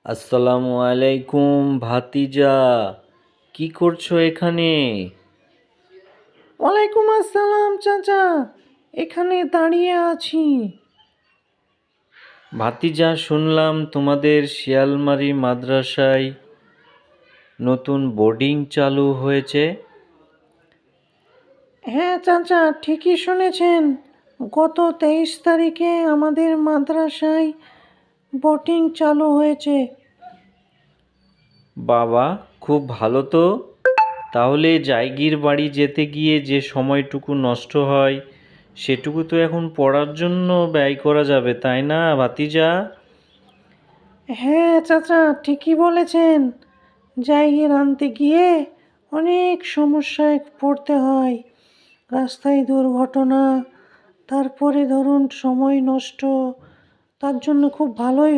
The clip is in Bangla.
আসসালামু আলাইকুম ভাতিজা, কি করছো এখানে? ওয়ালাইকুম আসসালাম চাচা, এখানে দাঁড়িয়ে আছি। ভাতিজা, শুনলাম তোমাদের শিয়ালমারি মাদ্রাসায় নতুন বোর্ডিং চালু হয়েছে। হ্যাঁ চাচা, ঠিকই শুনেছেন। গত 23 তারিখে আমাদের মাদ্রাসায় বোটিং চালু হয়েছে। বাবা, খুব ভালো তো। তাহলে জায়গির বাড়ি যেতে গিয়ে যে সময়টুকু নষ্ট হয় সেটুকু তো এখন পড়ার জন্য ব্যয় করা যাবে, তাই না ভাতিজা? হ্যাঁ চাচা, ঠিকই বলেছেন। জায়গির আনতে গিয়ে অনেক সমস্যায় পড়তে হয়। রাস্তায় দুর্ঘটনা, তারপরে ধরুন সময় নষ্ট। তার জন্য খুব ভালোই